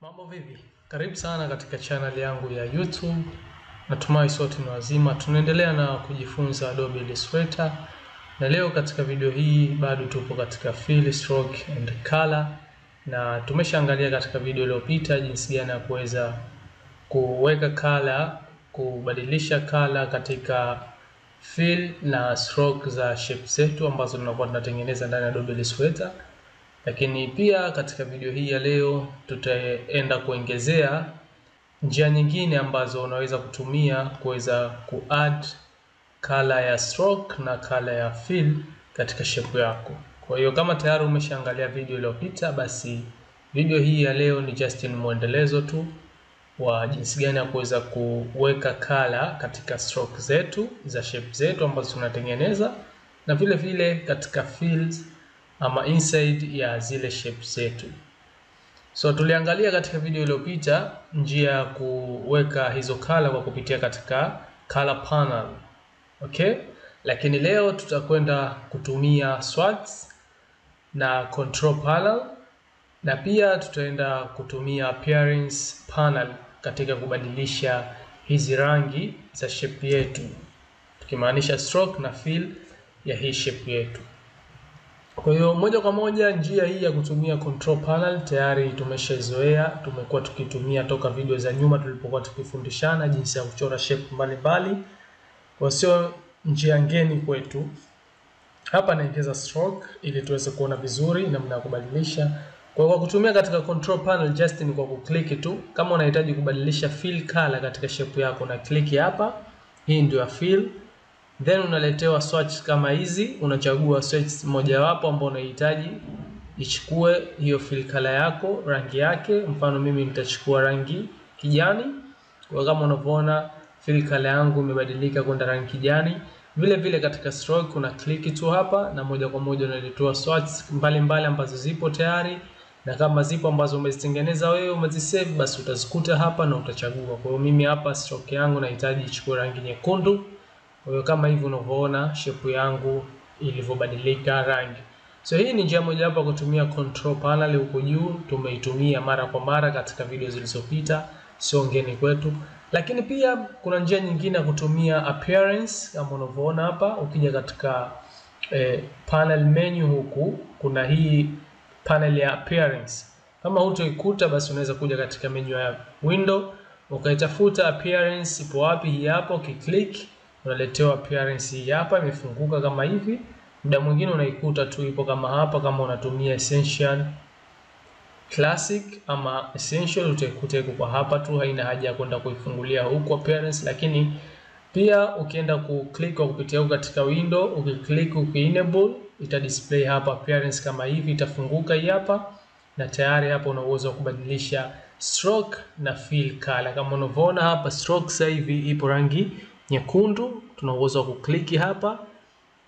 Mambo vipi? Karibu sana katika channel yangu ya YouTube. Natumai sote ni wazima. Tunaendelea na kujifunza Adobe Illustrator. Na leo katika video hii bado tupo katika fill, stroke and color. Na tumeshaangalia katika video iliyopita jinsi gani ya kuweza kuweka color, kubadilisha color katika fill na stroke za shape zetu ambazo tunakuwa tunatengeneza ndani ya Adobe Illustrator. Lakini pia katika video hii ya leo tutaenda kuongezea njia nyingine ambazo unaweza kutumia kuweza kuadd color ya stroke na color ya fill katika shape yako. Kwa hiyo kama tayari umeshaangalia video iliyopita, basi video hii ya leo ni just ni muendelezo tu wa jinsi gani ya kuweza kuweka color katika stroke zetu za shape zetu ambazo tunatengeneza, na vile vile katika fills ama inside ya zile shapes zetu. So tuliangalia katika video iliyopita njia ya kuweka hizo color kwa kupitia katika color panel. Okay? Lakini leo tutakwenda kutumia Swatches na control panel, na pia tutaenda kutumia appearance panel katika kubadilisha hizi rangi za shape yetu, tukimaanisha stroke na fill ya hii shape yetu. Kwa hiyo moja kwa moja njia hii ya kutumia control panel tayari tumeshaizoea, tumekuwa tukitumia toka video za nyuma tulipokuwa tukifundishana jinsi ya kuchora shape mbalimbali. Kwa sio njia ngeni kwetu. Hapa naongeza stroke ili tuweze kuona vizuri namna ya kubadilisha. Kwa kutumia katika control panel just ni kwa kuklik tu. Kama unahitaji kubadilisha fill color katika shape yako, na click hapa. Hii ndio ya fill. Then unaletewa swatch kama hizi, unachagua swatch moja wapo ambao unahitaji ichukue hiyo fill color yako, rangi yake. Mfano mimi nitachukua rangi kijani. Kwa kama unavyoona fill color yangu imebadilika kwenda rangi kijani. Vile vile katika stroke una click tu hapa na moja kwa moja unaletewa swatch mbalimbali ambazo zipo tayari, na kama zipo ambazo umezitengeneza wewe umezisave, basi utazikuta hapa na utachagua. Kwa hiyo mimi hapa stroke yangu nahitaji ichukue rangi nyekundu. Kwa hiyo kama hivi unavyoona shape yangu ilivyobadilika rangi. So hii ni njia moja hapa kutumia control panel huko juu, tumeitumia mara kwa mara katika video zilizopita, sio ngeni kwetu. Lakini pia kuna njia nyingine ya kutumia appearance kama unavyoona hapa. Ukija katika panel menu huku kuna hii panel ya appearance. Kama hutoikuta basi unaweza kuja katika menu ya window ukaitafuta appearance ipo wapi, hii hapo. Ukiklik unaletewa appearance hii hapa, imefunguka kama hivi. Muda mwingine unaikuta tu ipo kama hapa. Kama unatumia essential, classic ama essential utaikuta iko kwa hapa tu, haina haja ya kwenda kuifungulia huko appearance. Lakini pia ukienda kuklik kwa kupitia huko katika window, ukiklik uki-enable ita display hapa appearance kama hivi, itafunguka hii hapa, na tayari hapa una uwezo wa kubadilisha stroke na fill color. Kama unavyoona hapa stroke sasa hivi ipo rangi nyekundu, tuna uwezo wa kuklik hapa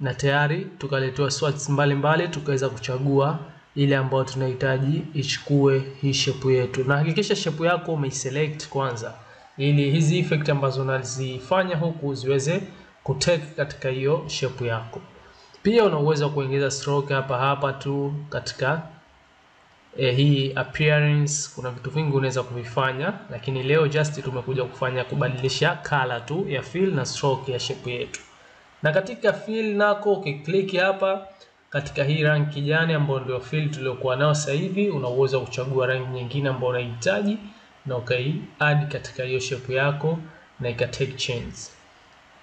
na tayari tukaletewa swatches mbalimbali, tukaweza kuchagua ile ambayo tunahitaji ichukue hii shape yetu. Na hakikisha shape yako umeiselect kwanza, ili hizi effect ambazo unazifanya huku ziweze kutake katika hiyo shape yako. Pia una uwezo wa kuongeza stroke hapa tu katika hii appearance. Kuna vitu vingi unaweza kuvifanya, lakini leo just tumekuja kufanya kubadilisha color tu ya fill na stroke ya shape yetu. Na katika fill nako ukiklik hapa katika hii rangi kijani ambayo ndio fill tuliokuwa nao sasa hivi, una uwezo wa kuchagua rangi nyingine ambayo unahitaji na ukai-add katika hiyo shape yako na ikatake change.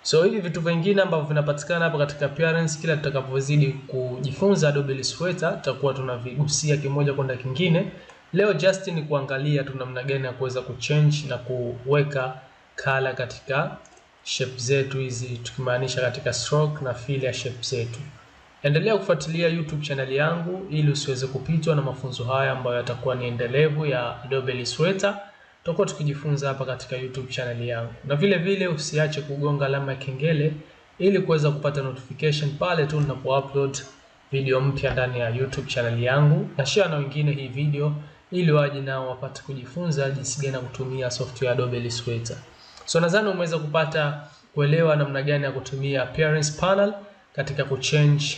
So hivi vitu vingine ambavyo vinapatikana hapa katika appearance, kila tutakapozidi kujifunza Adobe Illustrator tutakuwa tunavigusia kimoja kwenda kingine. Leo just ni kuangalia tu namna gani ya kuweza kuchange na kuweka color katika shape zetu hizi, tukimaanisha katika stroke na fill ya shape zetu. Endelea kufuatilia YouTube channel yangu ili usiweze kupitwa na mafunzo haya ambayo yatakuwa ni endelevu ya Adobe Illustrator. Tutakuwa tukijifunza hapa katika YouTube channel yangu. Na vile vile usiache kugonga alama ya kengele ili kuweza kupata notification pale tu ninapo-upload video mpya ndani ya YouTube channel yangu. Na share na wengine hii video ili waje nao wapate kujifunza jinsi gani ya kutumia software Adobe Illustrator. So nadhani umeweza kupata kuelewa namna gani ya kutumia appearance panel katika kuchange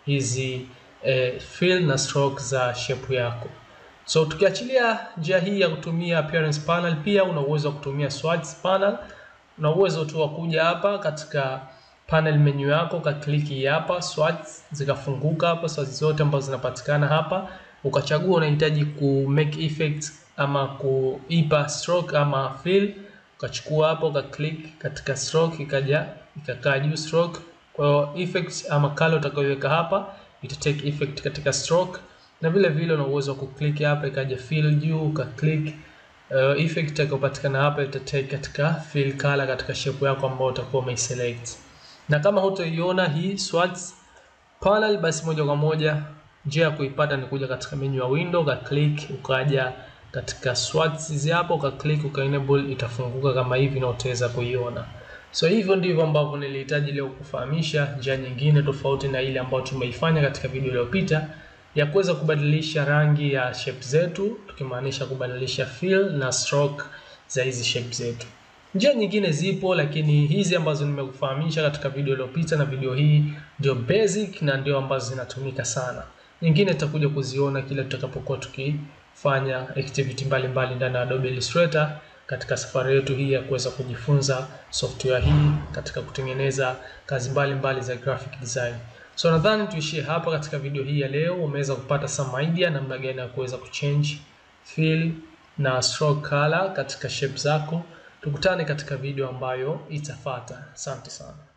hizi fill na stroke za shape yako. So tukiachilia njia hii ya kutumia appearance panel, pia una uwezo wa kutumia Swatches panel. Una uwezo tu wa kuja hapa katika panel menu yako, ka click hapa Swatches, zikafunguka hapa Swatches zote ambazo zinapatikana hapa. Ukachagua unahitaji ku make effect ama kuipa stroke ama fill. Ukachukua hapo ka click katika stroke, ikakaa juu stroke. Kwa hiyo effect ama color utakayoweka hapa ita take effect katika stroke, na vile vile una uwezo wa kuclick hapa ikaja fill juu, uka click effect itakayopatikana hapa ita take katika fill color katika shape yako ambayo utakuwa umeselect. Na kama hutoiona hii Swatches panel, basi moja kwa moja njia ya kuipata ni kuja katika menu ya window, uka click ukaja katika Swatches hapo, uka click uka enable, itafunguka kama hivi na utaweza kuiona. So hivyo ndivyo ambavyo nilihitaji leo kufahamisha njia nyingine tofauti na ile ambayo tumeifanya katika video iliyopita ya kuweza kubadilisha rangi ya shape zetu, tukimaanisha kubadilisha fill na stroke za hizi shape zetu. Njia nyingine zipo, lakini hizi ambazo nimekufahamisha katika video iliyopita na video hii ndio basic na ndio ambazo zinatumika sana. Nyingine tutakuja kuziona kila tutakapokuwa tukifanya activity mbalimbali ndani ya Adobe Illustrator katika safari yetu hii ya kuweza kujifunza software hii katika kutengeneza kazi mbalimbali za graphic design. So nadhani tuishie hapa katika video hii ya leo. Umeweza kupata some idea namna gani ya kuweza kuchange fill na stroke color katika shape zako. Tukutane katika video ambayo itafuata. Asante sana.